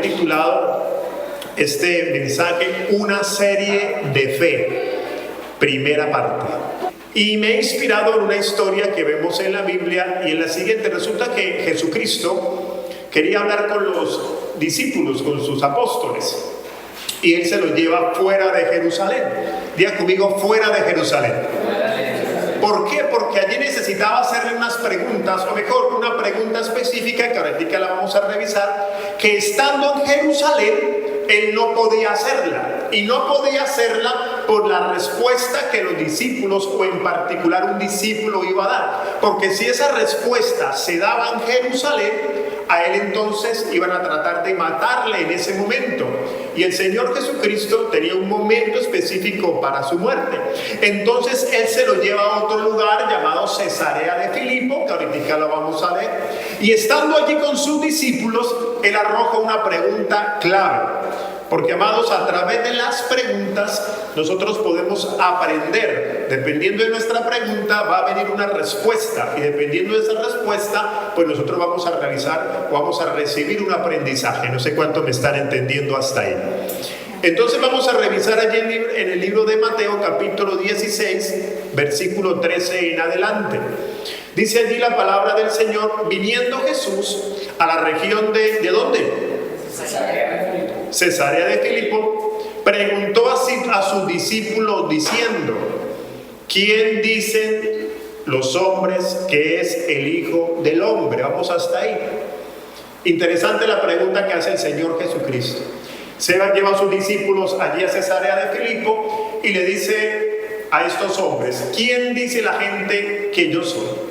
Titulado este mensaje Una serie de fe, primera parte, y me he inspirado en una historia que vemos en la Biblia, y en la siguiente. Resulta que Jesucristo quería hablar con los discípulos, con sus apóstoles, y él se los lleva fuera de Jerusalén. Diga conmigo: fuera de Jerusalén. ¿Por qué? Porque allí necesitaba hacerle unas preguntas, o mejor, una pregunta específica que ahorita la vamos a revisar, que estando en Jerusalén, él no podía hacerla. Y no podía hacerla por la respuesta que los discípulos, o en particular un discípulo, iba a dar. Porque si esa respuesta se daba en Jerusalén, a él entonces iban a tratar de matarle en ese momento. Y el Señor Jesucristo tenía un momento específico para su muerte. Entonces él se lo lleva a otro lugar llamado Cesarea de Filipo, que ahorita lo vamos a ver. Y estando allí con sus discípulos, él arroja una pregunta clave. Porque, amados, a través de las preguntas nosotros podemos aprender. Dependiendo de nuestra pregunta va a venir una respuesta, y dependiendo de esa respuesta, pues nosotros vamos a realizar o vamos a recibir un aprendizaje. No sé cuánto me están entendiendo hasta ahí. Entonces vamos a revisar allí en el libro de Mateo, capítulo 16, versículo 13 en adelante. Dice allí la palabra del Señor: viniendo Jesús a la región ¿de dónde? Cesarea de Filipo, preguntó a sus discípulos diciendo: ¿quién dicen los hombres que es el Hijo del Hombre? Vamos hasta ahí. Interesante la pregunta que hace el Señor Jesucristo. Se lleva a sus discípulos allí a Cesarea de Filipo y le dice a estos hombres: ¿quién dice la gente que yo soy?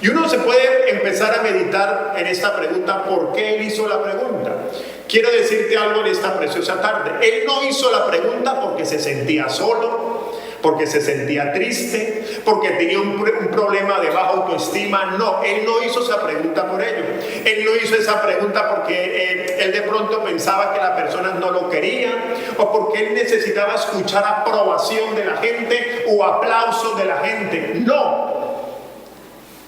Y uno se puede empezar a meditar en esta pregunta. ¿Por qué él hizo la pregunta? Quiero decirte algo en esta preciosa tarde. Él no hizo la pregunta porque se sentía solo, porque se sentía triste, porque tenía un problema de baja autoestima. No, él no hizo esa pregunta por ello. Él no hizo esa pregunta porque él de pronto pensaba que las personas no lo querían, o porque él necesitaba escuchar aprobación de la gente o aplausos de la gente. No.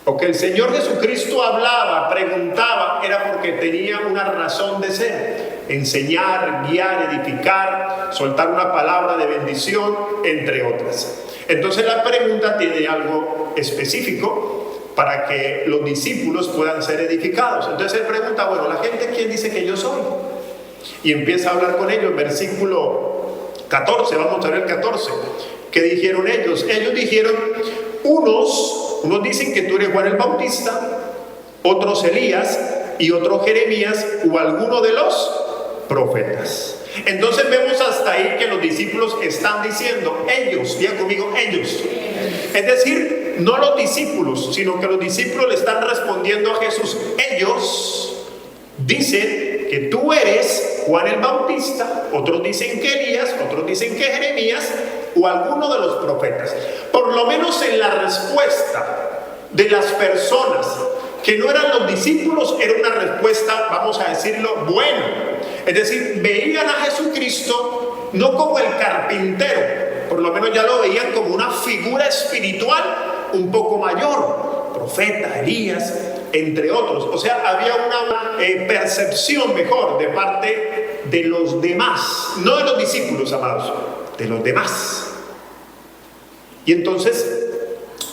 Porque el Señor Jesucristo hablaba, preguntaba, era porque tenía una razón de ser: enseñar, guiar, edificar, soltar una palabra de bendición, entre otras. Entonces la pregunta tiene algo específico para que los discípulos puedan ser edificados. Entonces él pregunta: bueno, ¿la gente quién dice que yo soy? Y empieza a hablar con ellos. Versículo 14, vamos a ver el 14. ¿Qué dijeron ellos? Ellos dijeron: unos dicen que tú eres Juan el Bautista, otros Elías, y otros Jeremías, o alguno de los profetas. Entonces vemos hasta ahí que los discípulos están diciendo ellos. Digan conmigo: ellos. Es decir, no los discípulos, sino que los discípulos le están respondiendo a Jesús. Ellos dicen que tú eres Juan el Bautista, otros dicen que Elías, otros dicen que Jeremías, o alguno de los profetas. Por lo menos en la respuesta de las personas que no eran los discípulos, era una respuesta, vamos a decirlo, buena. Es decir, veían a Jesucristo no como el carpintero, por lo menos ya lo veían como una figura espiritual un poco mayor, profeta, Elías, entre otros. O sea, había una percepción mejor de parte de los demás, no de los discípulos, amados, de los demás. Y entonces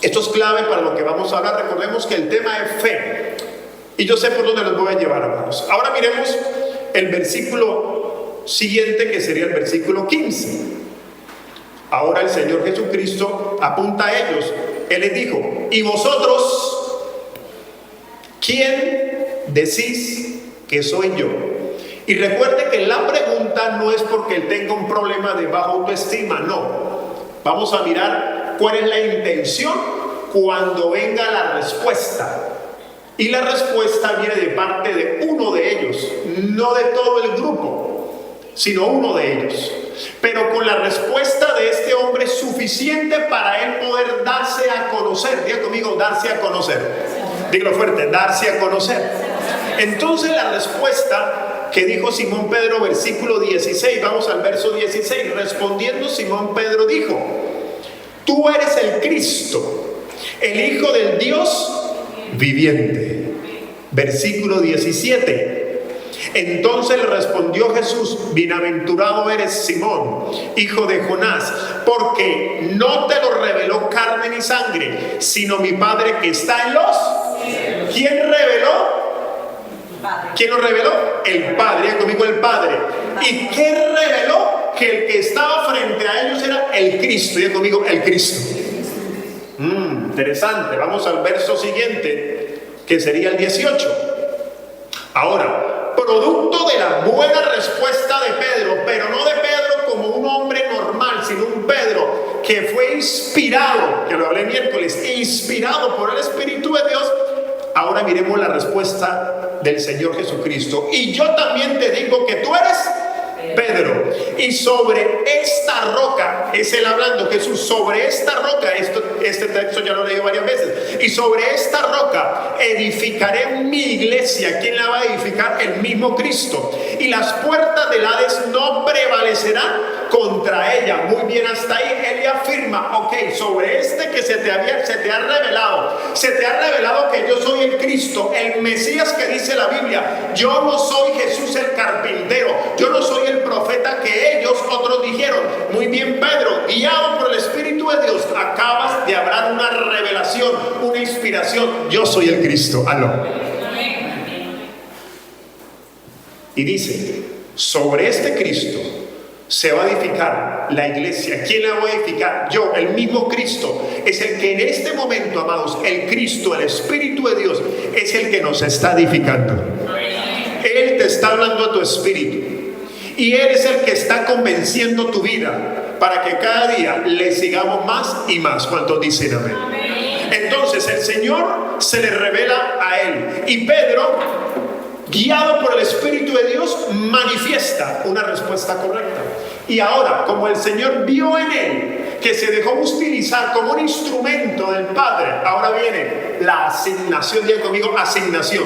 esto es clave para lo que vamos a hablar. Recordemos que el tema es fe, y yo sé por dónde los voy a llevar, amados. Ahora miremos el versículo siguiente, que sería el versículo 15. Ahora el Señor Jesucristo apunta a ellos. Él les dijo: ¿y vosotros quién decís que soy yo? Y recuerde que la pregunta no es porque él tenga un problema de baja autoestima, no. Vamos a mirar cuál es la intención cuando venga la respuesta. Y la respuesta viene de parte de uno de ellos, no de todo el grupo, sino uno de ellos. Pero con la respuesta de este hombre es suficiente para él poder darse a conocer. Diga conmigo: darse a conocer. Dígalo fuerte: darse a conocer. Entonces la respuesta que dijo Simón Pedro, versículo 16, vamos al verso 16. Respondiendo Simón Pedro dijo: tú eres el Cristo, el Hijo del Dios viviente. Versículo 17. Entonces le respondió Jesús: bienaventurado eres, Simón, hijo de Jonás, porque no te lo reveló carne ni sangre, sino mi Padre que está en los cielos. ¿Quién reveló? ¿Quién lo reveló? El Padre. Diga conmigo: el Padre. ¿Y qué reveló? Que el que estaba frente a ellos era el Cristo. Diga conmigo: el Cristo. Interesante. Vamos al verso siguiente, que sería el 18. Ahora, producto de la buena respuesta de Pedro, pero no de Pedro como un hombre normal, sino un Pedro que fue inspirado, que lo hablé miércoles, inspirado por el Espíritu de Dios. Ahora miremos la respuesta del Señor Jesucristo. Y yo también te digo que tú eres Pedro, y sobre esta roca, es él hablando, Jesús, sobre esta roca, este texto ya lo leí varias veces, y sobre esta roca edificaré mi iglesia. ¿Quién la va a edificar? El mismo Cristo. Y las puertas del Hades no prevalecerán contra ella. Muy bien, hasta ahí él afirma: ok, sobre este que se te ha revelado que yo soy el Cristo, el Mesías que dice la Biblia. Yo no soy Jesús el carpintero, yo no soy el profeta que ellos otros dijeron. Muy bien, Pedro, guiado por el Espíritu de Dios, acabas de hablar una revelación, una inspiración. Yo soy el Cristo. Aló. Y dice: sobre este Cristo se va a edificar la iglesia. ¿Quién la va a edificar? Yo, el mismo Cristo. Es el que en este momento, amados, el Cristo, el Espíritu de Dios, es el que nos está edificando. Él te está hablando a tu espíritu, y Él es el que está convenciendo tu vida para que cada día le sigamos más y más. ¿Cuántos dicen amén? Entonces el Señor se le revela a él, y Pedro, guiado por el Espíritu de Dios, manifiesta una respuesta correcta. Y ahora, como el Señor vio en él que se dejó utilizar como un instrumento del Padre, ahora viene la asignación. Diga conmigo: asignación.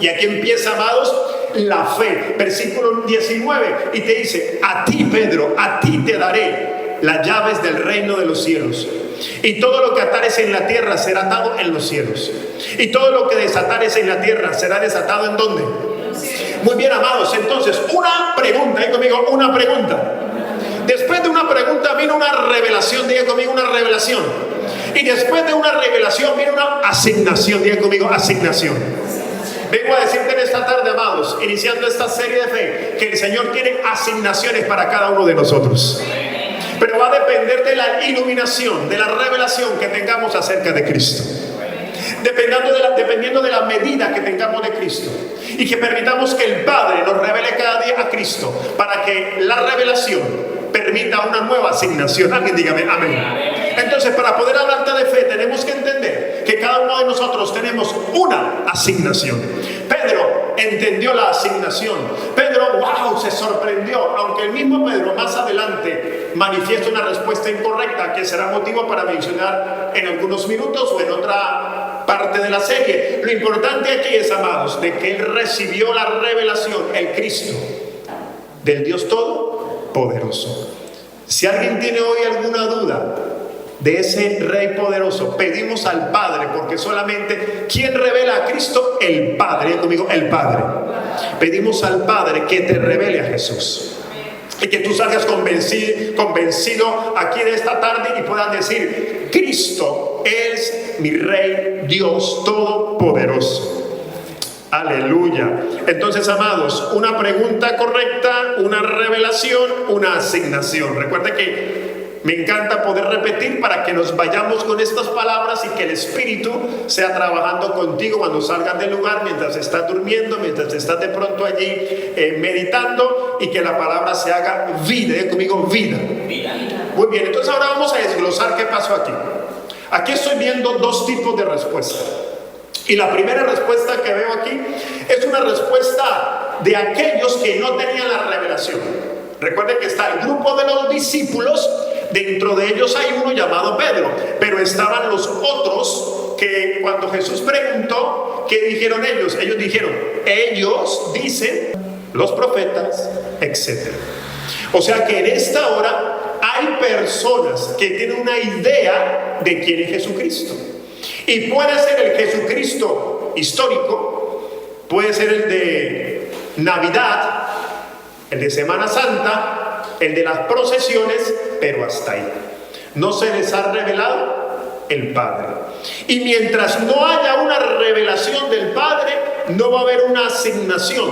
Y aquí empieza, amados, la fe. Versículo 19, y te dice: a ti, Pedro, a ti te daré las llaves del reino de los cielos. Y todo lo que atares en la tierra será atado en los cielos, y todo lo que desatares en la tierra será desatado ¿en dónde? Muy bien, amados. Entonces, una pregunta, diga conmigo, una pregunta. Después de una pregunta vino una revelación. Diga conmigo: una revelación. Y después de una revelación viene una asignación. Diga conmigo: asignación. Vengo a decirte en esta tarde, amados, iniciando esta serie de fe, que el Señor tiene asignaciones para cada uno de nosotros. Pero va a depender de la iluminación, de la revelación que tengamos acerca de Cristo. Dependiendo de la medida que tengamos de Cristo, y que permitamos que el Padre nos revele cada día a Cristo, para que la revelación permita una nueva asignación. Alguien dígame amén. Entonces, para poder hablarte de fe, tenemos que entender que cada uno de nosotros tenemos una asignación. Pedro entendió la asignación. Pedro, wow, se sorprendió, aunque el mismo Pedro más adelante manifiesta una respuesta incorrecta, que será motivo para mencionar en algunos minutos o en otra parte de la serie. Lo importante aquí es, amados, de que él recibió la revelación, el Cristo del Dios Todopoderoso. Si alguien tiene hoy alguna duda de ese Rey poderoso, pedimos al Padre, porque solamente ¿quién revela a Cristo? El Padre. Conmigo: el Padre. Pedimos al Padre que te revele a Jesús, y que tú salgas convencido aquí de esta tarde y puedas decir: Cristo es mi Rey, Dios Todopoderoso. Aleluya. Entonces, amados, una pregunta correcta, una revelación, una asignación. Recuerda que me encanta poder repetir para que nos vayamos con estas palabras, y que el Espíritu sea trabajando contigo cuando salgas del lugar, mientras estás durmiendo, mientras estás de pronto allí meditando, y que la palabra se haga vida. Conmigo: vida. Muy bien, entonces ahora vamos a desglosar qué pasó aquí. Aquí estoy viendo dos tipos de respuesta. Y la primera respuesta que veo aquí es una respuesta de aquellos que no tenían la revelación. Recuerden que está el grupo de los discípulos. Dentro de ellos hay uno llamado Pedro, pero estaban los otros que cuando Jesús preguntó, ¿qué dijeron ellos? Ellos dijeron: ellos dicen, los profetas, etc. O sea que en esta hora hay personas que tienen una idea de quién es Jesucristo. Y puede ser el Jesucristo histórico, puede ser el de Navidad, el de Semana Santa, el de las procesiones, pero hasta ahí. No se les ha revelado el Padre. Y mientras no haya una revelación del Padre, no va a haber una asignación.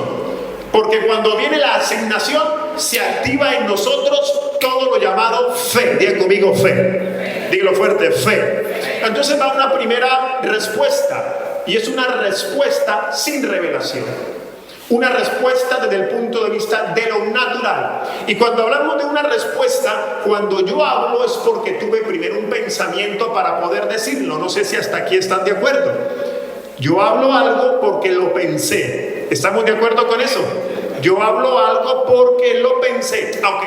Porque cuando viene la asignación, se activa en nosotros todo lo llamado fe. Diga conmigo fe. Dígalo fuerte, fe. Entonces va una primera respuesta. Y es una respuesta sin revelación. Una respuesta desde el punto de vista de lo natural. Y cuando hablamos de una respuesta, cuando yo hablo es porque tuve primero un pensamiento para poder decirlo. No sé si hasta aquí están de acuerdo. Yo hablo algo porque lo pensé. ¿Estamos de acuerdo con eso? Yo hablo algo porque lo pensé. Ok.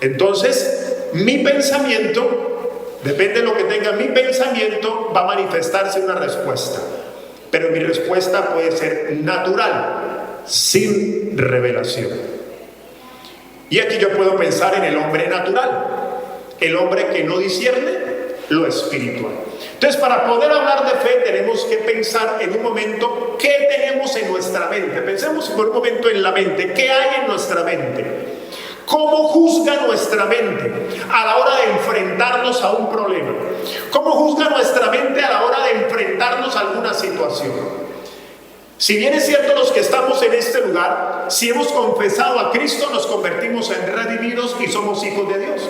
Entonces, mi pensamiento, depende de lo que tenga mi pensamiento, va a manifestarse una respuesta. Pero mi respuesta puede ser natural, sin revelación. Y aquí yo puedo pensar en el hombre natural, el hombre que no discierne lo espiritual. Entonces, para poder hablar de fe, tenemos que pensar en un momento qué tenemos en nuestra mente. Pensemos por un momento en la mente. ¿Qué hay en nuestra mente? ¿Cómo juzga nuestra mente a la hora de enfrentarnos a un problema? ¿Cómo juzga nuestra mente a la hora de enfrentarnos a alguna situación? Si bien es cierto, los que estamos en este lugar, si hemos confesado a Cristo, nos convertimos en redimidos y somos hijos de Dios.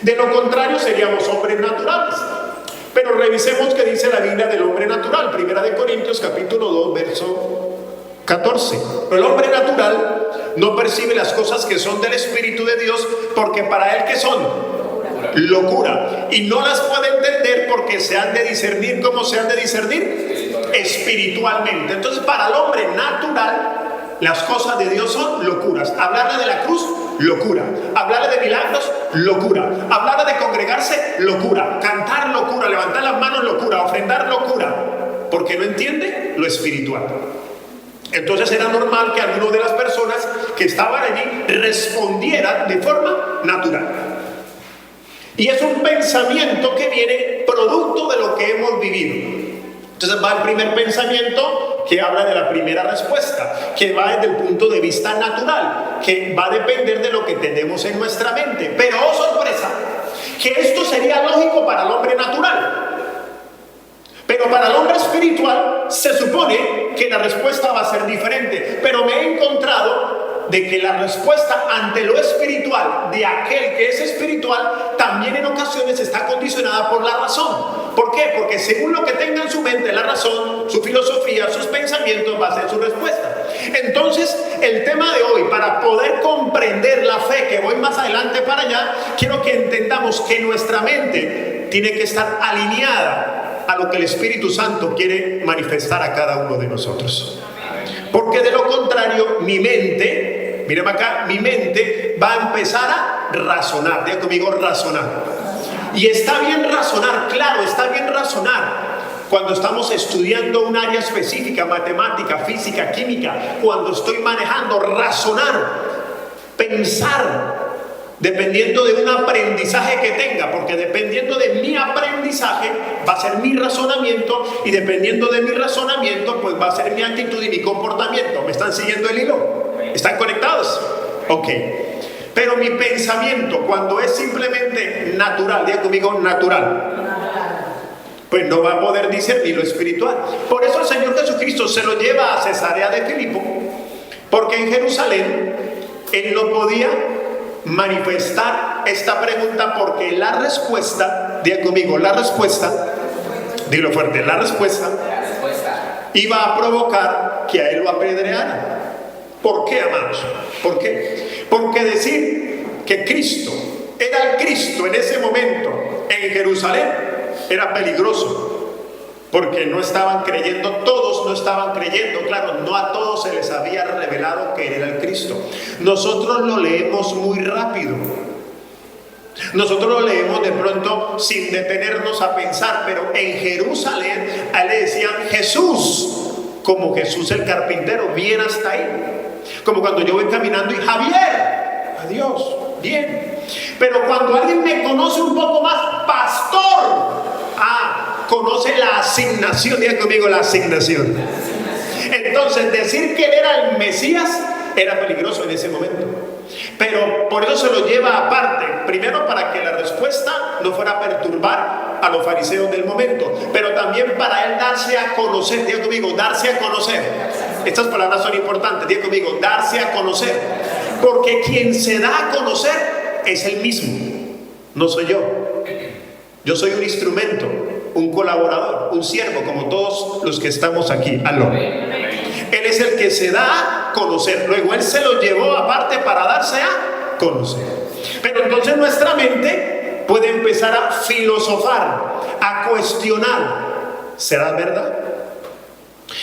De lo contrario, seríamos hombres naturales. Pero revisemos qué dice la Biblia del hombre natural. Primera de Corintios capítulo 2, verso 14. El hombre natural no percibe las cosas que son del Espíritu de Dios, porque para él, ¿qué son? Locura. Y no las puede entender porque se han de discernir. ¿Cómo se han de discernir? Espiritualmente. Entonces, para el hombre natural, las cosas de Dios son locuras. Hablarle de la cruz, locura. Hablarle de milagros, locura. Hablarle de congregarse, locura. Cantar, locura. Levantar las manos, locura. Ofrendar, locura. Porque no entiende lo espiritual. Entonces era normal que algunas de las personas que estaban allí respondieran de forma natural. Y es un pensamiento que viene producto de lo que hemos vivido. Entonces va el primer pensamiento que habla de la primera respuesta, que va desde el punto de vista natural, que va a depender de lo que tenemos en nuestra mente. Pero, oh sorpresa, que esto sería lógico para el hombre natural. Pero para el hombre espiritual se supone que la respuesta va a ser diferente. Pero me he encontrado de que la respuesta ante lo espiritual de aquel que es espiritual también en ocasiones está condicionada por la razón. ¿Por qué? Porque según lo que tenga en su mente la razón, su filosofía, sus pensamientos, va a ser su respuesta. Entonces, el tema de hoy, para poder comprender la fe, que voy más adelante para allá, quiero que entendamos que nuestra mente tiene que estar alineada a lo que el Espíritu Santo quiere manifestar a cada uno de nosotros. Porque de lo contrario, mi mente, miren acá, mi mente va a empezar a razonar. Diga conmigo, razonar. Y está bien razonar, claro, está bien razonar. Cuando estamos estudiando un área específica, matemática, física, química, cuando estoy manejando, razonar, pensar, dependiendo de un aprendizaje que tenga, porque dependiendo de mi aprendizaje va a ser mi razonamiento, y dependiendo de mi razonamiento pues va a ser mi actitud y mi comportamiento. ¿Me están siguiendo el hilo? ¿Están conectados? Ok. Pero mi pensamiento, cuando es simplemente natural, diga conmigo, natural, pues no va a poder discernir lo espiritual. Por eso el Señor Jesucristo se lo lleva a Cesarea de Filipo, porque en Jerusalén él no podía manifestar esta pregunta, porque la respuesta, diga conmigo, la respuesta, dilo fuerte, la respuesta iba a provocar que a él lo apedrearan. ¿Por qué, amados? ¿Por qué? Porque decir que Cristo era el Cristo en ese momento en Jerusalén era peligroso, porque no estaban creyendo, todos no estaban creyendo. Claro, no a todos se les había revelado que era el Cristo. Nosotros lo leemos muy rápido, nosotros lo leemos de pronto sin detenernos a pensar. Pero en Jerusalén a él le decían Jesús, como Jesús el carpintero, bien hasta ahí. Como cuando yo voy caminando y Javier, adiós, bien. Pero cuando alguien me conoce un poco más, pastor, conoce la asignación. Diga conmigo, la asignación. Entonces Entonces, decir que él era el Mesías era peligroso en ese momento. Pero por eso se lo lleva aparte. Primero, para que la respuesta no fuera a perturbar a los fariseos del momento, pero también para él darse a conocer. Diga conmigo, darse a conocer. Estas palabras son importantes. Diga conmigo, darse a conocer. Porque quien se da a conocer es él mismo, no soy yo. Yo soy un instrumento, un colaborador, un siervo, como todos los que estamos aquí. Aló. Él es el que se da a conocer. Luego él se lo llevó aparte para darse a conocer. Pero entonces nuestra mente puede empezar a filosofar, a cuestionar. ¿Será verdad?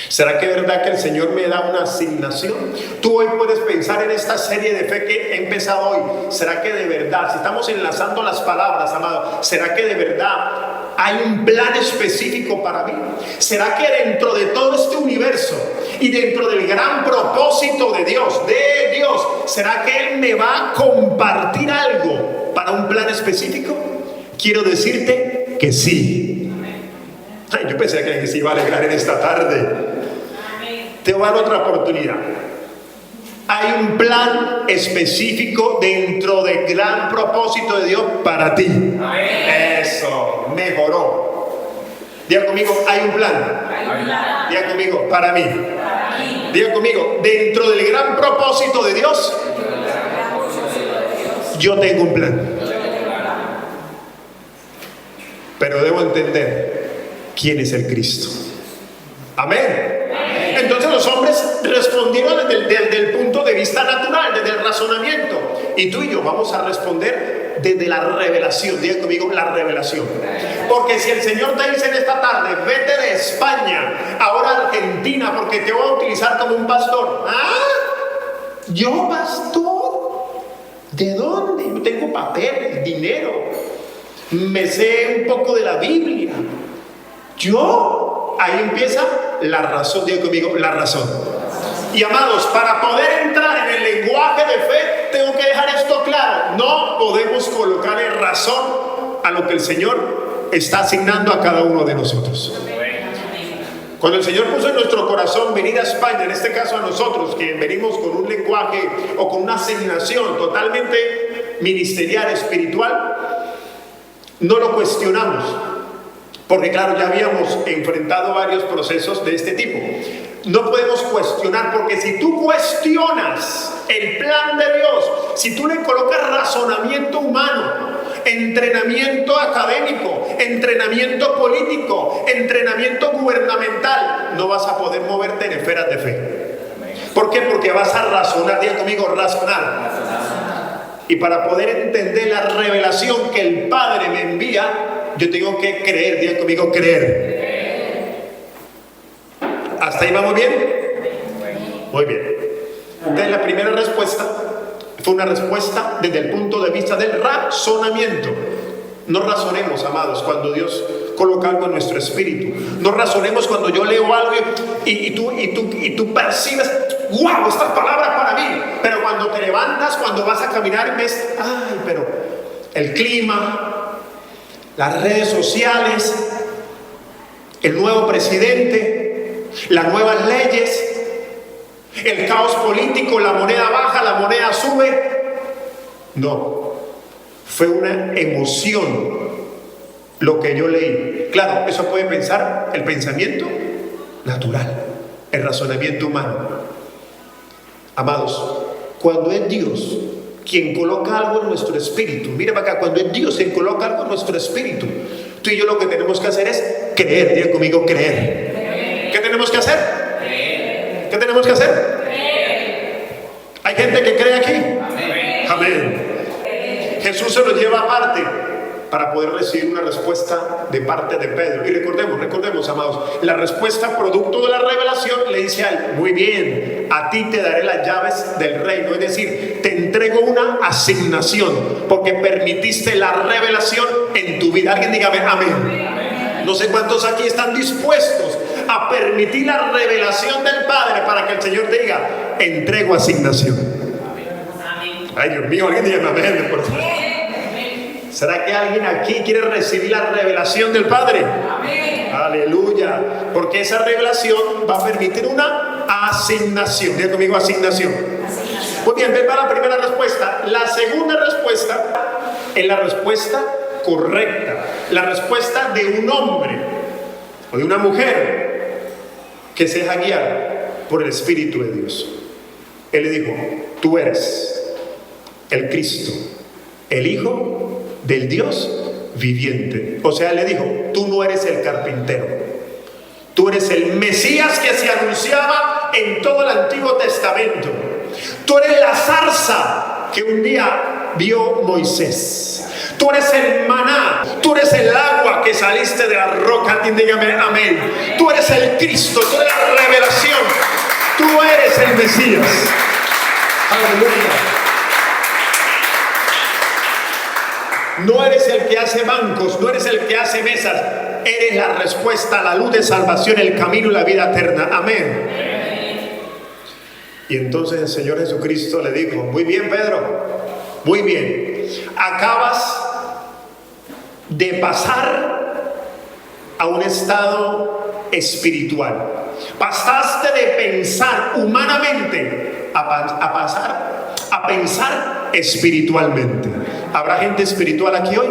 ¿Será que es verdad que el Señor me da una asignación? Tú hoy puedes pensar en esta serie de fe que he empezado hoy. ¿Será que de verdad, si estamos enlazando las palabras, amado, será que de verdad hay un plan específico para mí? ¿Será que dentro de todo este universo y dentro del gran propósito de Dios, será que Él me va a compartir algo para un plan específico? Quiero decirte que sí. Ay, yo pensé que alguien se iba a alegrar en esta tarde. Te voy a dar otra oportunidad. Hay un plan específico dentro del gran propósito de Dios para ti. Eso, mejoró. Diga conmigo, hay un plan. Diga conmigo, para mí. Diga conmigo, dentro del gran propósito de Dios, yo tengo un plan. Pero debo entender quién es el Cristo. Amén. Entonces los hombres respondieron desde el punto de vista natural, desde el razonamiento. Y tú y yo vamos a responder desde la revelación. Diga conmigo, la revelación. Porque si el Señor te dice en esta tarde, vete de España ahora a Argentina porque te voy a utilizar como un pastor. ¿Yo pastor? ¿De dónde? Yo tengo papel, dinero, me sé un poco de la Biblia. Ahí empieza la razón. Diga conmigo, la razón. Y amados, para poder entrar en el lenguaje de fe, tengo que dejar esto claro. No podemos colocarle razón a lo que el Señor está asignando a cada uno de nosotros. Cuando el Señor puso en nuestro corazón venir a España, en este caso a nosotros, que venimos con un lenguaje o con una asignación totalmente ministerial, espiritual, no lo cuestionamos. Porque claro, ya habíamos enfrentado varios procesos de este tipo. No podemos cuestionar, porque si tú cuestionas el plan de Dios, si tú le colocas razonamiento humano, entrenamiento académico, entrenamiento político, entrenamiento gubernamental, no vas a poder moverte en esferas de fe. ¿Por qué? Porque vas a razonar. Diga conmigo, razonar. Y para poder entender la revelación que el Padre me envía, yo tengo que creer. Diga conmigo, creer. ¿Hasta ahí vamos bien? Muy bien. Entonces la primera respuesta fue una respuesta desde el punto de vista del razonamiento. No razonemos, amados, cuando Dios coloca algo en nuestro espíritu. No razonemos cuando yo leo algo y tú percibes, wow, esta palabra para mí. Pero cuando te levantas, cuando vas a caminar, ves, ay, pero el clima, las redes sociales, el nuevo presidente, las nuevas leyes, el caos político, la moneda baja, la moneda sube. No, fue una emoción lo que yo leí. Claro, eso puede pensar el pensamiento natural, el razonamiento humano. Amados, cuando es Dios quien coloca algo en nuestro espíritu, mira para acá, cuando es Dios quien coloca algo en nuestro espíritu, tú y yo lo que tenemos que hacer es creer. Diga conmigo, creer. ¿Qué tenemos que hacer? Creer. ¿Qué tenemos que hacer? Creer. ¿Hay gente que cree aquí? Amén. Amén. Jesús se lo lleva aparte para poder recibir una respuesta de parte de Pedro. Y recordemos, amados, la respuesta producto de la revelación le dice a él, muy bien, a ti te daré las llaves del reino. Es decir, te entrego una asignación porque permitiste la revelación en tu vida. Alguien dígame amén. No sé cuántos aquí están dispuestos a permitir la revelación del Padre para que el Señor te diga, entrego asignación. Ay, Dios mío, alguien dígame amén, por favor. ¿Será que alguien aquí quiere recibir la revelación del Padre? Amén. Aleluya. Porque esa revelación va a permitir una asignación. Diga conmigo, asignación. Muy bien, ven para la primera respuesta. La segunda respuesta es la respuesta correcta, la respuesta de un hombre o de una mujer que se deja guiar por el Espíritu de Dios. Él le dijo: tú eres el Cristo, el Hijo del Dios viviente. O sea, él le dijo: tú no eres el carpintero, tú eres el Mesías que se anunciaba en todo el Antiguo Testamento. Tú eres la zarza que un día vio Moisés. Tú eres el maná, tú eres el agua que saliste de la roca. Dígame amén. Tú eres el Cristo, tú eres la revelación, tú eres el Mesías. Aleluya. No eres el que hace bancos, no eres el que hace mesas, eres la respuesta, la luz de salvación, el camino y la vida eterna. Amén. Y entonces el Señor Jesucristo le dijo: muy bien, Pedro, muy bien, acabas de pasar a un estado espiritual. Pasaste de pensar humanamente a pasar a pensar espiritualmente. ¿Habrá gente espiritual aquí hoy?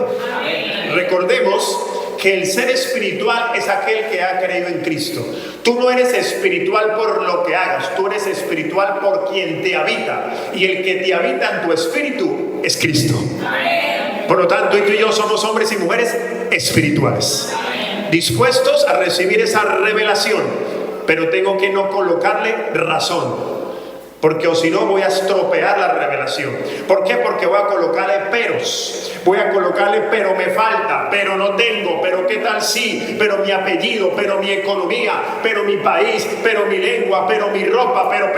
Recordemos que el ser espiritual es aquel que ha creído en Cristo. Tú no eres espiritual por lo que hagas, tú eres espiritual por quien te habita, y el que te habita en tu espíritu es Cristo. Por lo tanto, tú y yo somos hombres y mujeres espirituales, dispuestos a recibir esa revelación, pero tengo que no colocarle razón, porque o si no voy a estropear la revelación. ¿Por qué? Porque voy a colocarle peros. Voy a colocarle: pero me falta, pero no tengo, pero qué tal sí, pero mi apellido, pero mi economía, pero mi país, pero mi lengua, pero mi ropa, pero.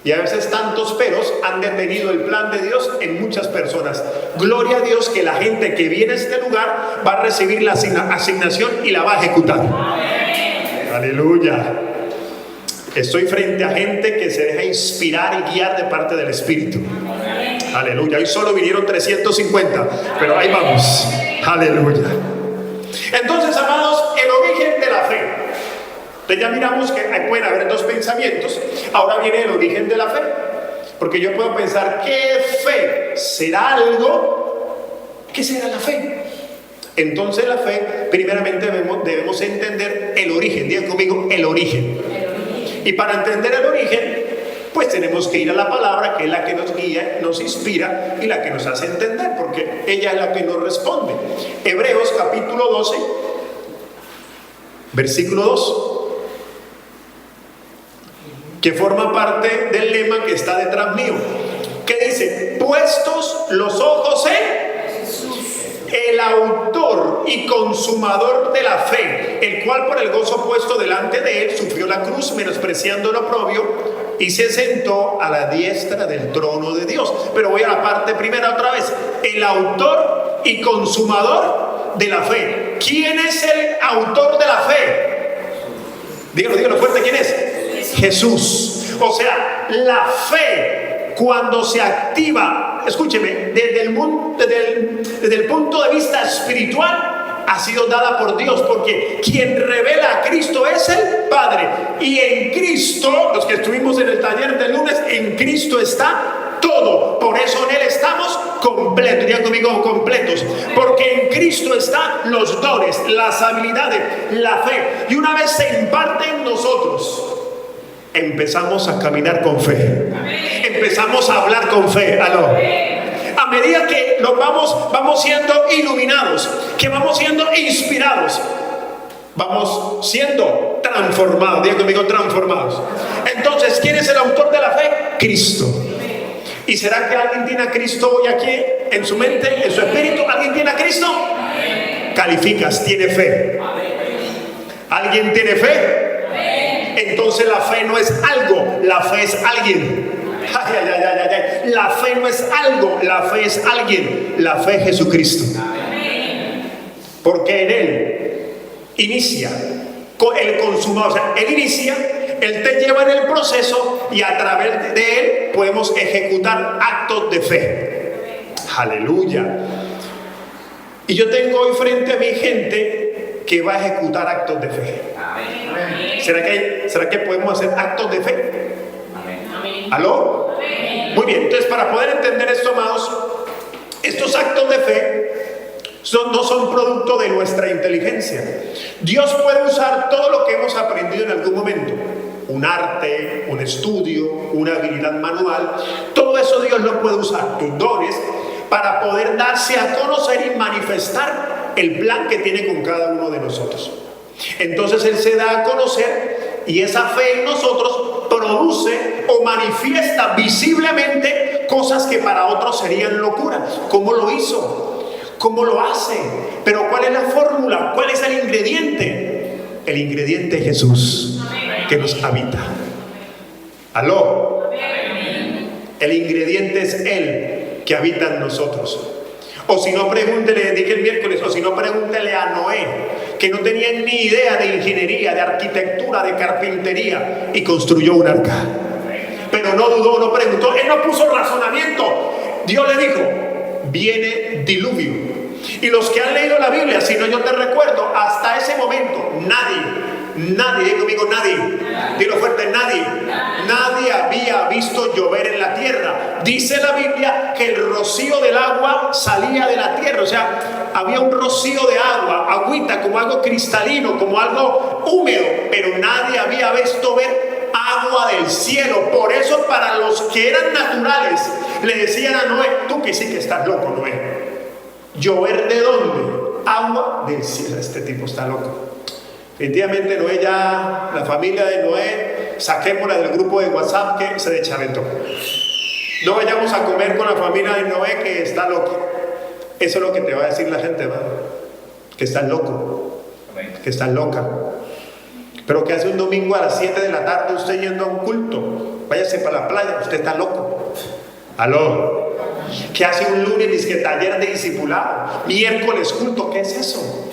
Y a veces tantos peros han detenido el plan de Dios en muchas personas. Gloria a Dios que la gente que viene a este lugar va a recibir la asignación y la va a ejecutar. Aleluya. Estoy frente a gente que se deja inspirar y guiar de parte del Espíritu. Aleluya. Hoy solo vinieron 350, pero ahí vamos. Aleluya. Entonces, amados, el origen de la fe. Entonces ya miramos que pueden haber dos pensamientos. Ahora viene el origen de la fe. Porque yo puedo pensar: ¿qué fe? ¿Será algo? ¿Qué será la fe? Entonces la fe, primeramente debemos entender el origen. Digan conmigo: el origen. Y para entender el origen, pues tenemos que ir a la palabra, que es la que nos guía, nos inspira y la que nos hace entender, porque ella es la que nos responde. Hebreos capítulo 12, versículo 2, que forma parte del lema que está detrás mío, que dice: puestos los ojos en el autor y consumador de la fe, el cual por el gozo puesto delante de él sufrió la cruz, menospreciando el oprobio, y se sentó a la diestra del trono de Dios. Pero voy a la parte primera otra vez: el autor y consumador de la fe. ¿Quién es el autor de la fe? Dígalo fuerte: ¿quién es? Jesús. O sea, la fe, cuando se activa, escúcheme, desde el punto de vista espiritual, ha sido dada por Dios, porque quien revela a Cristo es el Padre. Y en Cristo, los que estuvimos en el taller del lunes, en Cristo está todo. Por eso en Él estamos completos. Digan conmigo: completos. Porque en Cristo están los dones, las habilidades, la fe. Y una vez se imparte en nosotros, empezamos a caminar con fe. Empezamos a hablar con fe. Aló. A medida que nos vamos siendo iluminados, que vamos siendo inspirados, vamos siendo transformados. Digan conmigo: transformados. Entonces, ¿quién es el autor de la fe? Cristo. ¿Y será que alguien tiene a Cristo hoy aquí en su mente, en su espíritu? ¿Alguien tiene a Cristo? Calificas: tiene fe. ¿Alguien tiene fe? Entonces la fe no es algo, la fe es alguien. La fe no es algo, la fe es alguien. La fe es Jesucristo. Porque en Él inicia el consumador. O sea, Él inicia, Él te lleva en el proceso, y a través de Él podemos ejecutar actos de fe. Aleluya. Y yo tengo hoy frente a mi gente que va a ejecutar actos de fe. ¿Será que podemos hacer actos de fe? Amén. ¿Aló? Amén. Muy bien, entonces para poder entender esto, amados, estos actos de fe no son producto de nuestra inteligencia. Dios puede usar todo lo que hemos aprendido en algún momento, un arte, un estudio, una habilidad manual, todo eso Dios lo puede usar, tus dones, para poder darse a conocer y manifestar el plan que tiene con cada uno de nosotros. Entonces Él se da a conocer y esa fe en nosotros produce o manifiesta visiblemente cosas que para otros serían locura. ¿Cómo lo hizo? ¿Cómo lo hace? Pero ¿cuál es la fórmula? ¿Cuál es el ingrediente? El ingrediente es Jesús, que nos habita. ¿Aló? El ingrediente es Él, que habita en nosotros. O si no, pregúntele, dije el miércoles, o si no, pregúntele a Noé, que no tenía ni idea de ingeniería, de arquitectura, de carpintería, y construyó un arca. Pero no dudó, no preguntó, él no puso razonamiento. Dios le dijo: viene diluvio. Y los que han leído la Biblia, si no, yo te recuerdo, hasta ese momento nadie, digo conmigo, nadie, dilo fuerte, nadie había visto llover en la tierra. Dice la Biblia que el rocío del agua salía de la tierra, o sea, había un rocío de agua, agüita, como algo cristalino, como algo húmedo, pero nadie había visto ver agua del cielo. Por eso, para los que eran naturales, le decían a Noé: tú que sí que estás loco, Noé. ¿Llover de dónde? Agua del cielo. Este tipo está loco. Definitivamente Noé, ya la familia de Noé, saquémosla del grupo de WhatsApp que se deschavetó. No vayamos a comer con la familia de Noé, que está loco. Eso es lo que te va a decir la gente, ¿verdad? Que estás loco, que estás loca. Pero que hace un domingo a las 7 de la tarde usted yendo a un culto, váyase para la playa, usted está loco. ¿Aló? ¿Qué hace un lunes? Dice que taller de discipulado, miércoles culto. ¿Qué es eso?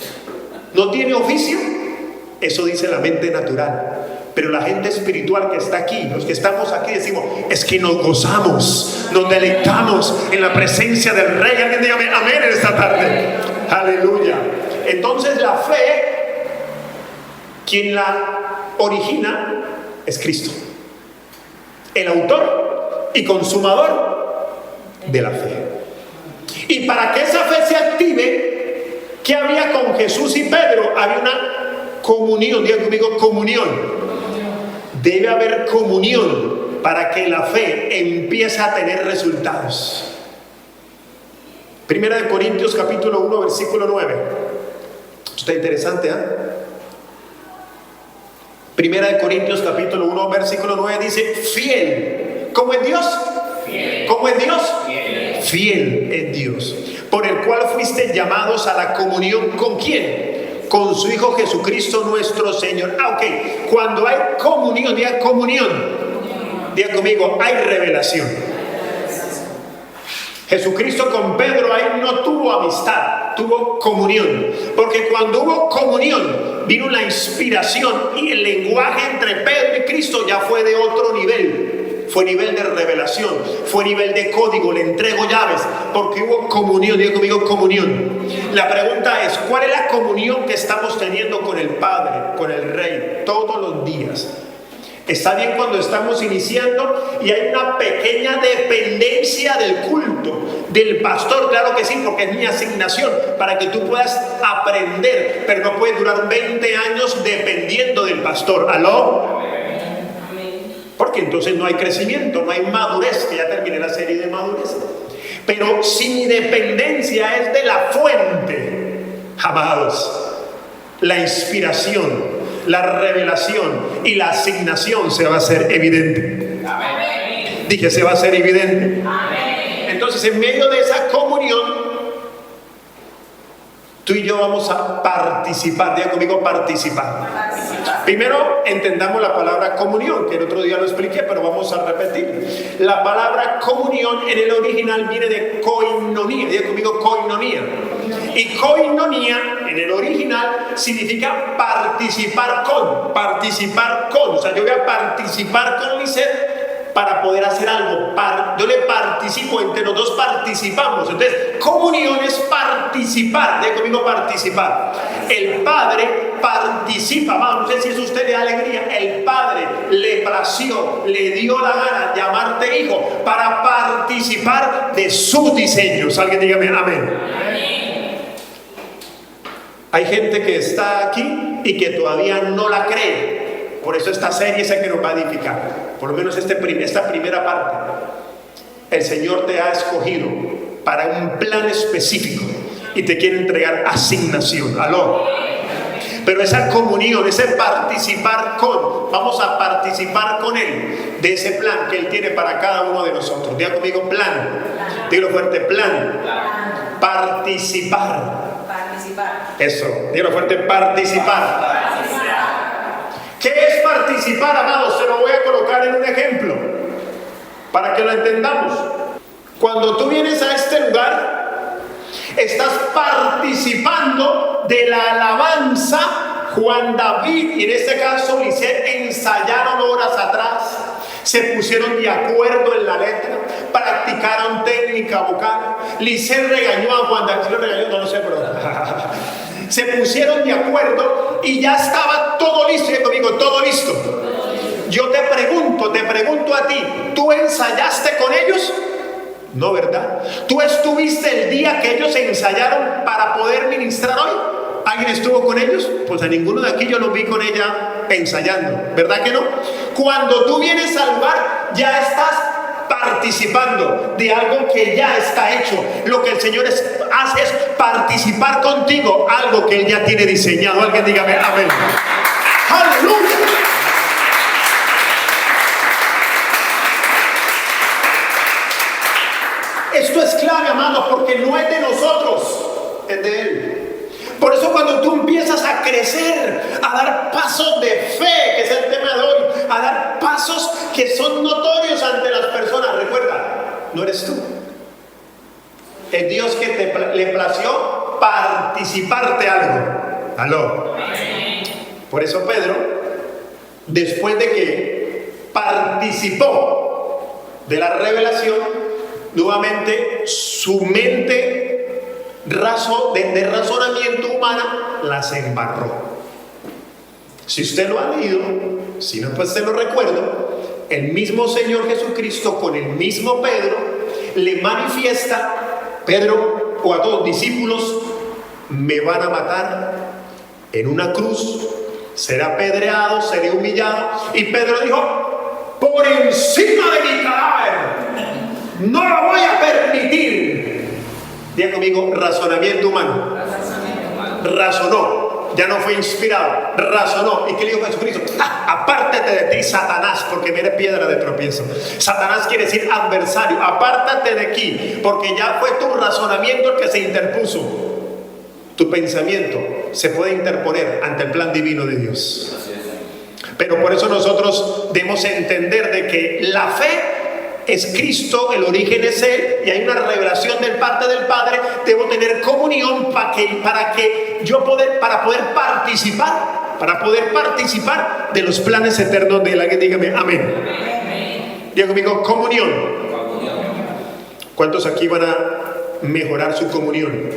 ¿No tiene oficio? Eso dice la mente natural. Pero la gente espiritual que está aquí, los que estamos aquí, decimos: es que nos gozamos, nos deleitamos en la presencia del Rey. Alguien diga amén en esta tarde. Aleluya. Entonces la fe, quien la origina es Cristo, el autor y consumador de la fe. Y para que esa fe se active, ¿qué había con Jesús y Pedro? Había una comunión. Diga conmigo, comunión. Debe haber comunión para que la fe empiece a tener resultados. Primera de Corintios capítulo 1 versículo 9. Está interesante, ¿eh? Primera de Corintios capítulo 1 versículo 9 dice: fiel. ¿Cómo es Dios? Fiel. ¿Cómo es Dios? Fiel. Fiel es Dios, por el cual fuiste llamados a la comunión. ¿Con quién? Con su Hijo Jesucristo nuestro Señor. Ok, cuando hay comunión, diga comunión. Diga conmigo, hay revelación. Jesucristo con Pedro ahí no tuvo amistad, tuvo comunión. Porque cuando hubo comunión, vino la inspiración, y el lenguaje entre Pedro y Cristo ya fue de otro nivel. Fue nivel de revelación, fue nivel de código, le entrego llaves, porque hubo comunión. Diga conmigo, comunión. La pregunta es: ¿cuál es la comunión que estamos teniendo con el Padre, con el Rey, todos los días? Está bien cuando estamos iniciando y hay una pequeña dependencia del culto, del pastor, claro que sí, porque es mi asignación, para que tú puedas aprender, pero no puedes durar 20 años dependiendo del pastor. ¿Aló? Porque entonces no hay crecimiento, no hay madurez, que ya terminé la serie de madurez. Pero si mi dependencia es de la fuente, amados, la inspiración, la revelación y la asignación se va a hacer evidente. Amén. Dije, se va a hacer evidente. Amén. Entonces, en medio de esa comunión, tú y yo vamos a participar. Diga conmigo, participar. Primero entendamos la palabra comunión, que el otro día lo expliqué, pero vamos a repetir. La palabra comunión en el original viene de koinonía. Diga conmigo, koinonía. Y koinonía en el original significa participar con. Participar con. O sea, yo voy a participar con mi ser para poder hacer algo. Yo le participo, entre los dos participamos. Entonces, comunión es participar. Diga conmigo, participar. El Padre participa. Vamos, no sé si eso a usted le da alegría. El Padre le plació, le dio la gana llamarte hijo para participar de sus diseños. Alguien dígame amén. Hay gente que está aquí y que todavía no la cree. Por eso esta serie es la que nos va a edificar. Por lo menos esta primera parte. El Señor te ha escogido para un plan específico y te quiere entregar asignación. Aló. Pero esa comunión, ese participar con, vamos a participar con Él de ese plan que Él tiene para cada uno de nosotros. Diga conmigo plan. Dilo fuerte, plan. Participar. Eso, dilo fuerte, participar. ¿Qué es participar, amados? Se lo voy a colocar en un ejemplo para que lo entendamos. Cuando tú vienes a este lugar, estás participando de la alabanza. Juan David y en este caso Lisset ensayaron horas atrás, se pusieron de acuerdo en la letra, practicaron técnica vocal. Lisset regañó a Juan David, lo regañó, no sé, pero se pusieron de acuerdo y ya estaba todo listo. Y conmigo, todo listo. Yo te pregunto a ti, ¿tú ensayaste con ellos? No, ¿verdad? ¿Tú estuviste el día que ellos ensayaron para poder ministrar hoy? ¿Alguien estuvo con ellos? Pues a ninguno de aquí yo los vi con ella ensayando, ¿verdad que no? Cuando tú vienes al lugar, ya estás participando de algo que ya está hecho. Lo que el Señor hace es participar contigo, algo que Él ya tiene diseñado. Alguien dígame amén. ¡Aleluya! Esto es clave, amados, porque no es de nosotros, es de Él. Por eso cuando tú empiezas a crecer, a dar pasos de fe, que es el tema de hoy, a dar pasos que son notorios ante las personas, recuerda, no eres tú. Es Dios que le plació participarte algo. Aló. Por eso Pedro, después de que participó de la revelación, nuevamente su mente de razonamiento humana las embarró. Si usted lo ha leído, si no, pues se lo recuerdo. El mismo Señor Jesucristo con el mismo Pedro le manifiesta: Pedro, o a todos los discípulos, me van a matar en una cruz, será apedreado, seré humillado. Y Pedro dijo: por encima de mi cadáver no lo voy a permitir. Diga conmigo, razonamiento humano. Razonó, ya no fue inspirado, razonó. ¿Y qué le dijo Jesucristo? Apártate de ti, Satanás, porque me eres piedra de tropiezo. Satanás quiere decir adversario. Apártate de aquí, porque ya fue tu razonamiento el que se interpuso. Tu pensamiento se puede interponer ante el plan divino de Dios. Pero por eso nosotros debemos entender de que la fe es Cristo, el origen es Él, y hay una revelación del parte del Padre. Debo tener comunión para poder participar de los planes eternos de Él. Dígame amén. Diga conmigo, comunión. ¿Cuántos aquí van a mejorar su comunión?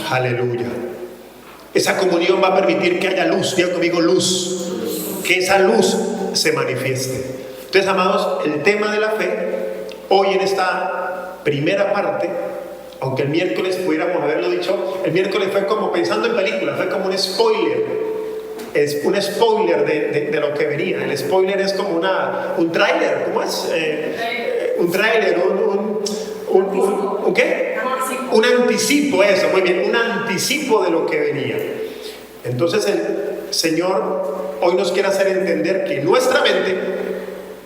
Aleluya. Esa comunión va a permitir que haya luz. Diga conmigo, luz. Que esa luz se manifieste. Entonces, amados, el tema de la fe, hoy en esta primera parte, aunque el miércoles pudiéramos haberlo dicho, el miércoles fue como pensando en películas, fue como un spoiler. Es un spoiler de lo que venía. El spoiler es como un tráiler. ¿Cómo es? Un tráiler, ¿un qué? Un anticipo, eso, muy bien, un anticipo de lo que venía. Entonces el Señor hoy nos quiere hacer entender que nuestra mente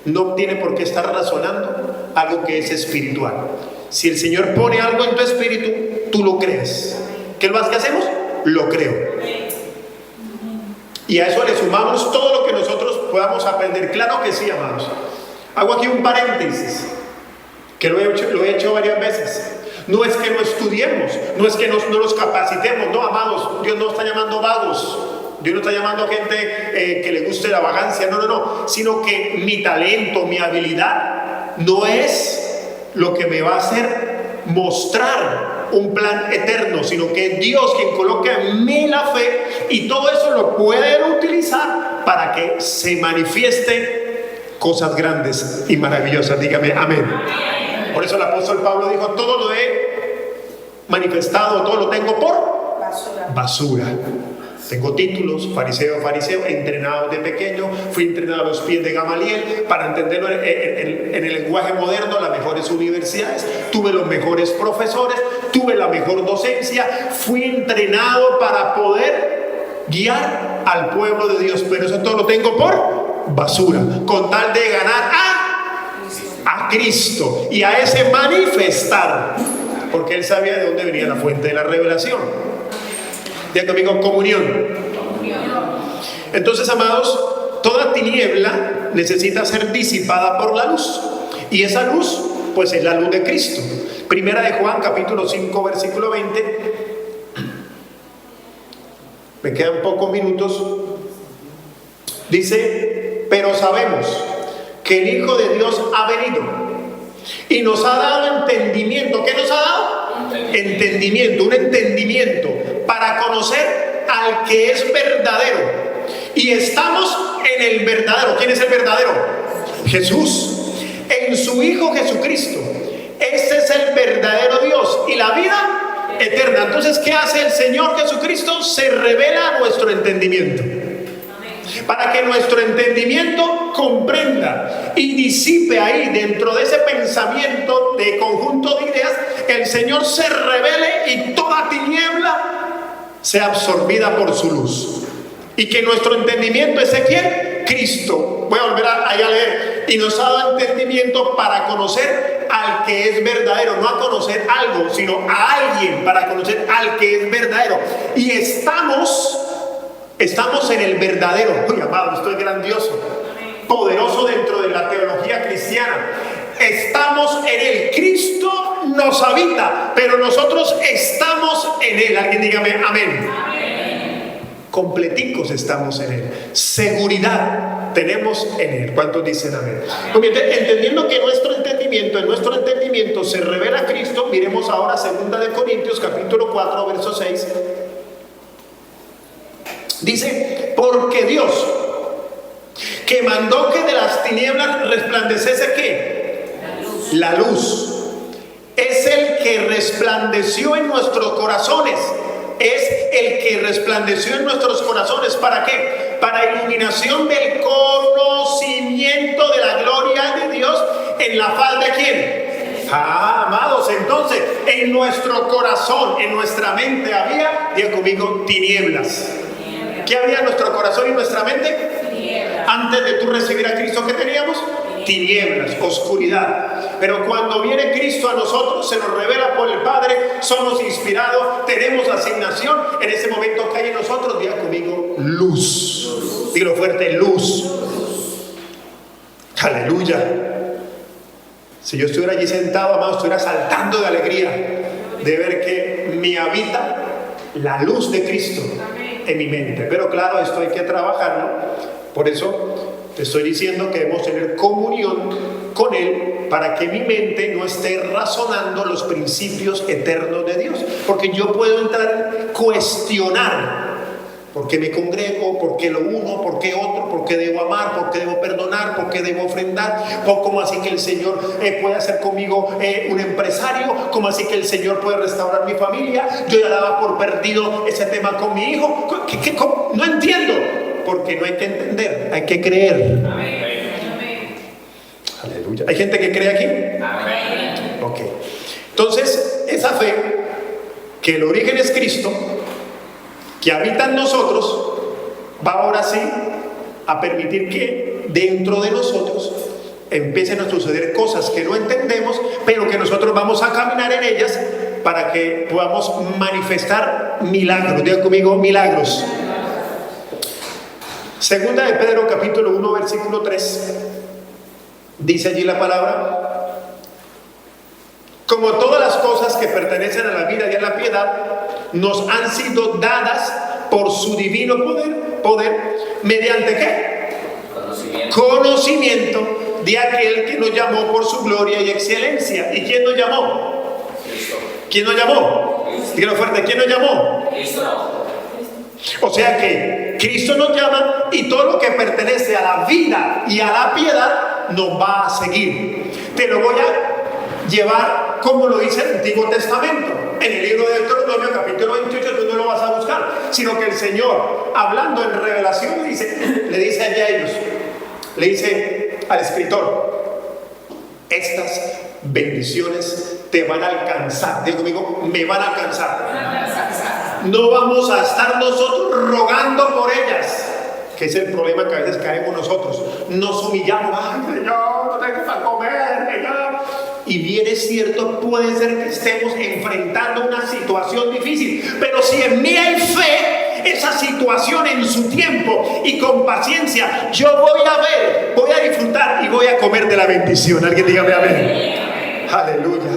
no tiene por qué estar razonando algo que es espiritual. Si el Señor pone algo en tu espíritu, tú lo crees. ¿Qué es lo que hacemos? Lo creo. Y a eso le sumamos todo lo que nosotros podamos aprender. Claro que sí, amados. Hago aquí un paréntesis, que lo he hecho varias veces. No es que no estudiemos, no es que no nos capacitemos. No, amados, Dios no está llamando vagos. Dios no está llamando a gente que le guste la vagancia, no, sino que mi talento, mi habilidad no es lo que me va a hacer mostrar un plan eterno, sino que es Dios quien coloca en mí la fe, y todo eso lo pueden utilizar para que se manifieste cosas grandes y maravillosas. Dígame amén. Por eso el apóstol Pablo dijo: todo lo he manifestado, todo lo tengo por basura. Tengo títulos, fariseo, entrenado de pequeño, fui entrenado a los pies de Gamaliel, para entenderlo en el lenguaje moderno, las mejores universidades, tuve los mejores profesores, tuve la mejor docencia, fui entrenado para poder guiar al pueblo de Dios, pero eso todo lo tengo por basura, con tal de ganar a Cristo y a ese manifestar, porque él sabía de dónde venía la fuente de la revelación. Diga conmigo: comunión. Entonces, amados, toda tiniebla necesita ser disipada por la luz, y esa luz pues es la luz de Cristo. Primera de Juan capítulo 5 versículo 20. Me quedan pocos minutos. Dice: pero sabemos que el Hijo de Dios ha venido y nos ha dado entendimiento. ¿Qué nos ha dado? Entendimiento, un entendimiento para conocer al que es verdadero. Y estamos en el verdadero. ¿Quién es el verdadero? Jesús, en su Hijo Jesucristo. Este es el verdadero Dios y la vida eterna. Entonces, ¿qué hace el Señor Jesucristo? Se revela a nuestro entendimiento, para que nuestro entendimiento comprenda y disipe ahí, dentro de ese pensamiento de conjunto de ideas, el Señor se revele y toda tiniebla sea absorbida por su luz. Y que nuestro entendimiento es de ¿quién? Cristo. Voy a volver ahí a leer. Y nos ha dado entendimiento para conocer al que es verdadero, no a conocer algo, sino a alguien, para conocer al que es verdadero. Y estamos en el verdadero. Uy, amado, esto es grandioso, poderoso dentro de la teología cristiana. Estamos en él. Cristo nos habita, pero nosotros estamos en él. Alguien dígame amén. Completicos estamos en él. Seguridad tenemos en él. ¿Cuántos dicen amén? Entendiendo que en nuestro entendimiento se revela Cristo, miremos ahora 2 de Corintios capítulo 4 verso 6. Dice: porque Dios, que mandó que de las tinieblas resplandeciese ¿qué? La luz. Es el que resplandeció en nuestros corazones. Es el que resplandeció en nuestros corazones. ¿Para qué? Para iluminación del conocimiento de la gloria de Dios en la faz de ¿quién? Amados, entonces en nuestro corazón, en nuestra mente había, diga conmigo, tinieblas. ¿Qué había en nuestro corazón y nuestra mente? Tinieblas. Antes de tú recibir a Cristo, ¿qué teníamos? Tinieblas, oscuridad. Pero cuando viene Cristo a nosotros, se nos revela por el Padre, somos inspirados, tenemos asignación. En ese momento que hay en nosotros, diga conmigo, luz. Dígalo fuerte: luz. Aleluya. Si yo estuviera allí sentado, amado, estuviera saltando de alegría de ver que me habita la luz de Cristo en mi mente. Pero claro, esto hay que trabajarlo. Por eso te estoy diciendo que debemos tener comunión con Él, para que mi mente no esté razonando los principios eternos de Dios. Porque yo puedo entrar a cuestionar por qué me congrego, por qué lo uno, por qué otro, por qué debo amar, por qué debo perdonar, por qué debo ofrendar, cómo así que el Señor puede hacer conmigo un empresario, cómo así que el Señor puede restaurar mi familia. Yo ya daba por perdido ese tema con mi hijo. No entiendo, porque no hay que entender, hay que creer. Amén. Aleluya. ¿Hay gente que cree aquí? Amén. Ok. Entonces, esa fe, que el origen es Cristo, que habita en nosotros, va ahora sí a permitir que dentro de nosotros empiecen a suceder cosas que no entendemos, pero que nosotros vamos a caminar en ellas para que podamos manifestar milagros. Diga conmigo, milagros. Segunda de Pedro capítulo 1 versículo 3. Dice allí la palabra: como todas las cosas que pertenecen a la vida y a la piedad nos han sido dadas por su divino poder, ¿mediante qué? Conocimiento de aquel que nos llamó por su gloria y excelencia. ¿Y quién nos llamó? ¿Quién nos llamó? Dígalo fuerte, ¿quién nos llamó? O sea que Cristo nos llama y todo lo que pertenece a la vida y a la piedad nos va a seguir. Te lo voy a llevar como lo dice el Antiguo Testamento. En el libro de Deuteronomio capítulo 28 tú no lo vas a buscar, sino que el Señor, hablando en revelación, le dice allá a ellos, le dice al escritor: estas bendiciones te van a alcanzar. Digo conmigo, me van a alcanzar. No vamos a estar nosotros rogando por ellas, que es el problema que a veces caemos nosotros. Nos humillamos: ay Señor, no tengo para comer, Señor. Y bien es cierto, puede ser que estemos enfrentando una situación difícil, pero si en mí hay fe, esa situación en su tiempo y con paciencia, yo voy a ver, voy a disfrutar y voy a comer de la bendición. Alguien dígame amén. Aleluya.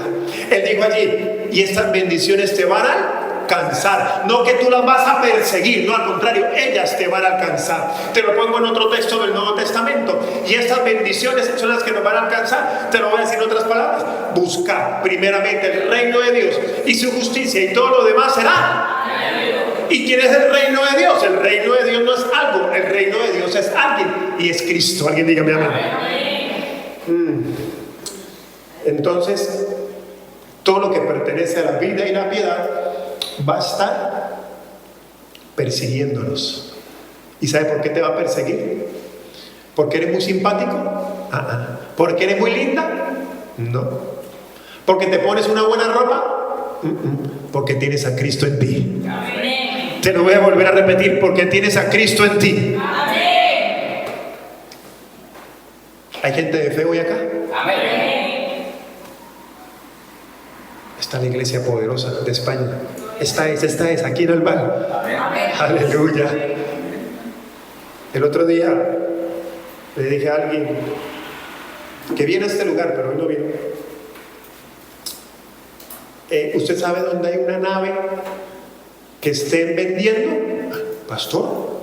Él dijo allí: y estas bendiciones te van a alcanzar. No que tú las vas a perseguir, no, al contrario, ellas te van a alcanzar. Te lo pongo en otro texto del Nuevo Testamento. Y estas bendiciones son las que nos van a alcanzar. Te lo voy a decir en otras palabras: buscar primeramente el reino de Dios y su justicia, y todo lo demás será. ¿Y quién es el reino de Dios? El reino de Dios no es algo, el reino de Dios es alguien, y es Cristo. Alguien dígame amén. Entonces, todo lo que pertenece a la vida y la piedad va a estar persiguiéndonos. ¿Y sabe por qué te va a perseguir? ¿Porque eres muy simpático? ¿Porque eres muy linda? No. ¿Porque te pones una buena ropa? Porque tienes a Cristo en ti. Amén. Te lo voy a volver a repetir: porque tienes a Cristo en ti. Amén. ¿Hay gente de fe hoy acá? Amén. Está la iglesia poderosa de España. Esta es, aquí en Albal. Aleluya. El otro día le dije a alguien que viene a este lugar, pero hoy no vino. ¿Usted sabe dónde hay una nave que estén vendiendo? Pastor,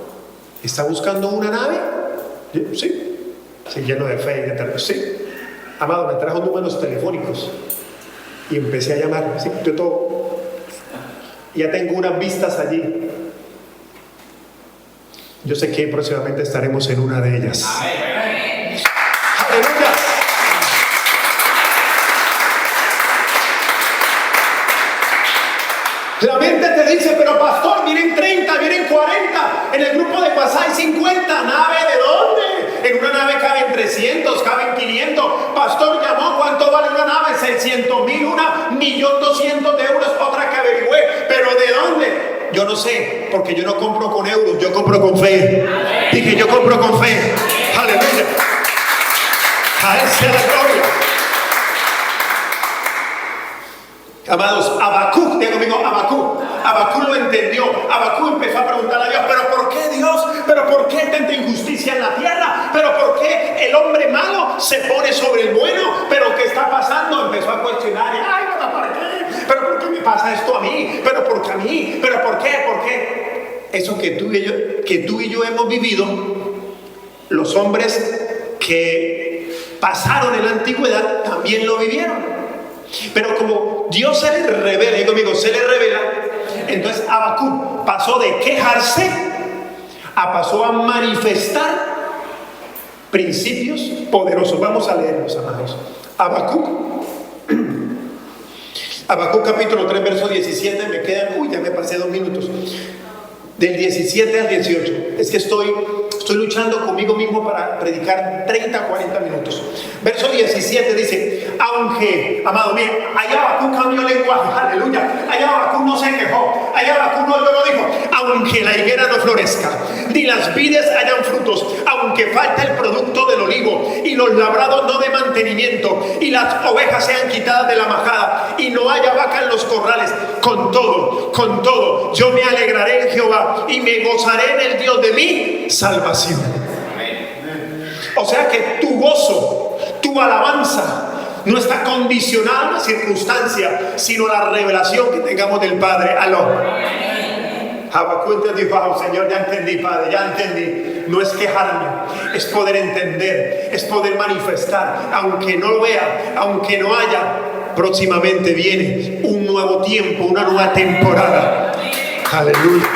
¿está buscando una nave? Sí, lleno de fe y de terror. Sí. Amado, me trajo números telefónicos y empecé a llamar. Sí, yo todo. Ya tengo unas vistas allí. Yo sé que próximamente estaremos en una de ellas. Amén. Aleluya. La mente te dice: pero pastor, vienen 30, vienen 40. En el grupo de WhatsApp hay 50. ¿Nave de dónde? En una nave caben 300, caben 500. Pastor llamó: ¿cuánto vale una nave? 600,000, una 1.200.000 euros. Otra que averigüé: ¿pero de dónde? Yo no sé, porque yo no compro con euros, yo compro con fe. Dije: yo compro con fe. Aleluya. A Él sea la gloria. Amados, Habacuc, diga conmigo, Habacuc lo entendió. Habacuc empezó a preguntar a Dios: ¿pero por qué, Dios? ¿Pero por qué tanta injusticia en la tierra? ¿Pero por qué el hombre malo se pone sobre el bueno? ¿Pero qué está pasando? Empezó a cuestionar: ay, ¿pero por qué? ¿Pero por qué me pasa esto a mí? ¿Pero por qué a mí? ¿Pero por qué? ¿Por qué? Eso que tú y yo hemos vivido, los hombres que pasaron en la antigüedad también lo vivieron. Pero como Dios se le revela, digo conmigo, se le revela, entonces Habacuc pasó de quejarse pasó a manifestar principios poderosos. Vamos a leerlos, amados. Habacuc capítulo 3 verso 17. Me quedan, ya me pasé 2 minutos. Del 17 al 18. Es que estoy luchando conmigo mismo para predicar 30 a 40 minutos. Verso 17 dice: aunque, amado mío, allá Habacuc cambió lenguaje, aleluya. Allá Habacuc no se quejó, allá Habacuc no lo dijo. Aunque la higuera no florezca, ni las vides hayan frutos, aunque falte el producto del olivo, y los labrados no de mantenimiento, y las ovejas sean quitadas de la majada, y no haya vaca en los corrales, con todo, yo me alegraré en Jehová, y me gozaré en el Dios de mi salvación. O sea que tu gozo, tu alabanza no está condicionada a la circunstancia, sino a la revelación que tengamos del Padre. Aló. Habacuc dijo: Señor, ya entendí, Padre, ya entendí. No es quejarme, es poder entender, es poder manifestar, aunque no lo vea, aunque no haya. próximamente viene un nuevo tiempo, una nueva temporada. Aleluya.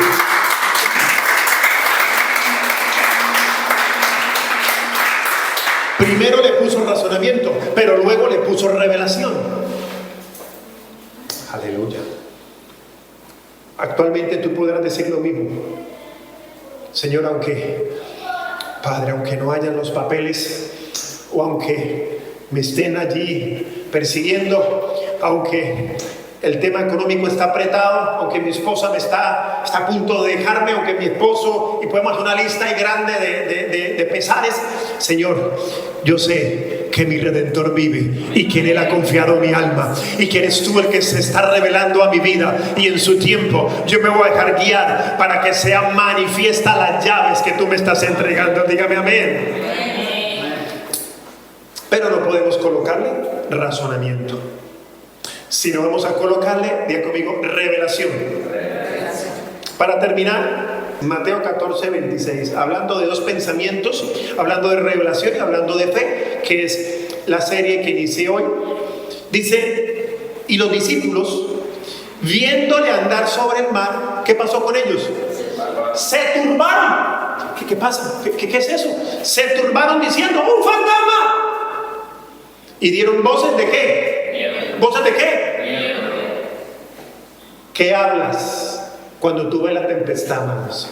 Primero le puso razonamiento, pero luego le puso revelación. Aleluya. Actualmente tú podrás decir lo mismo. Señor, Padre, aunque no hayan los papeles, o aunque me estén allí persiguiendo, aunque el tema económico está apretado, aunque mi esposa está a punto de dejarme, aunque mi esposo, y podemos hacer una lista ahí grande de pesares. Señor, yo sé que mi Redentor vive y que en Él ha confiado mi alma, y que eres tú el que se está revelando a mi vida, y en su tiempo yo me voy a dejar guiar para que sean manifiestas las llaves que tú me estás entregando. Dígame amén. Pero no podemos colocarle razonamiento, sino vamos a colocarle, diga conmigo, revelación. Para terminar, Mateo 14, 26, hablando de dos pensamientos, hablando de revelación y hablando de fe, que es la serie que inicié hoy. Dice, y los discípulos, viéndole andar sobre el mar, ¿qué pasó con ellos? Se turbaron. ¿Qué pasa? ¿Qué es eso? Se turbaron diciendo, ¡un fantasma! Y dieron voces de ¿qué? ¿Voces de qué? ¿Qué hablas cuando tú ves la tempestad, hermanos?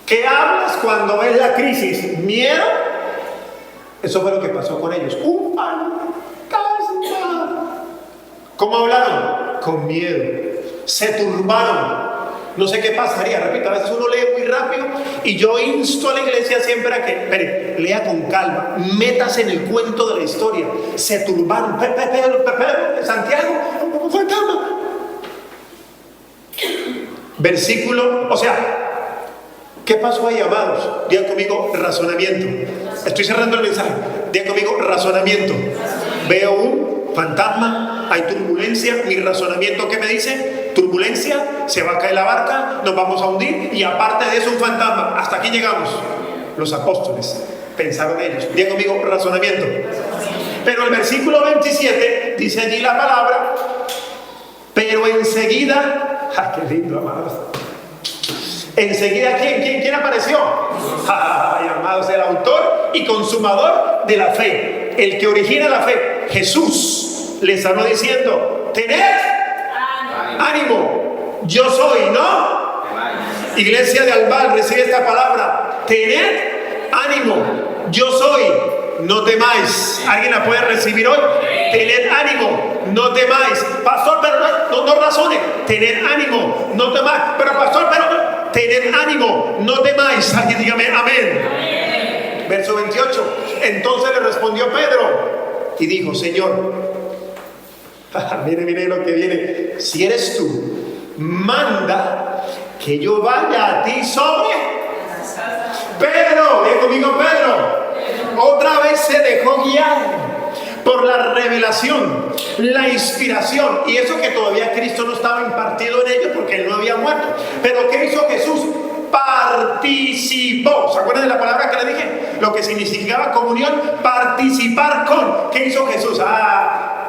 ¿Qué hablas cuando ves la crisis? ¿Miedo? Eso fue lo que pasó con ellos. ¡Un fantasma! ¿Cómo hablaron? Con miedo. Se turbaron. No sé qué pasaría, repito, a veces uno lee muy rápido, y yo insto a la iglesia siempre a que, lea con calma, métase en el cuento de la historia. Se turbaron, Pedro, Santiago, un fantasma. Versículo, o sea, ¿qué pasó ahí, amados? Digan conmigo, razonamiento. Estoy cerrando el mensaje. Digan conmigo, razonamiento. Veo un fantasma, hay turbulencia. Mi razonamiento, ¿qué me dice? Turbulencia, se va a caer la barca, nos vamos a hundir, y aparte de eso un fantasma. Hasta aquí llegamos. Los apóstoles pensaron ellos. Digan conmigo, razonamiento. Pero el versículo 27 dice allí la palabra, pero enseguida, ¡ay, qué lindo, amados! Enseguida, ¿quién apareció? ¡Ay, amados! El autor y consumador de la fe, el que origina la fe, Jesús, les habló diciendo, tened ánimo, yo soy, ¿no? Iglesia de Albal, recibe esta palabra, tened ánimo, yo soy, no temáis. ¿Alguien la puede recibir hoy? Tened ánimo, no temáis. Pastor, pero no razone. Tened ánimo, no temáis. Pero pastor, tened ánimo, no temáis. Alguien dígame amén. Verso 28. Entonces le respondió Pedro y dijo, Señor, mire lo que viene. Si eres tú, manda que yo vaya a ti sobre. Pedro, ven conmigo, Pedro. Otra vez se dejó guiar por la revelación, la inspiración, y eso que todavía Cristo no estaba impartido en ellos porque Él no había muerto. Pero ¿qué hizo Jesús? Participó. ¿Se acuerdan de la palabra que le dije? Lo que significaba comunión, participar con. ¿Qué hizo Jesús?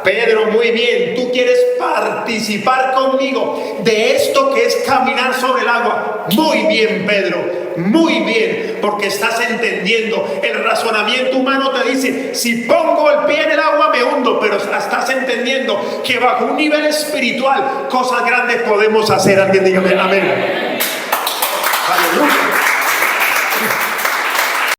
Pedro, muy bien, tú quieres participar conmigo de esto que es caminar sobre el agua. Muy bien, Pedro, muy bien, porque estás entendiendo. El razonamiento humano te dice, si pongo el pie en el agua me hundo, pero estás entendiendo que bajo un nivel espiritual cosas grandes podemos hacer. Alguien dígame amén. Aleluya.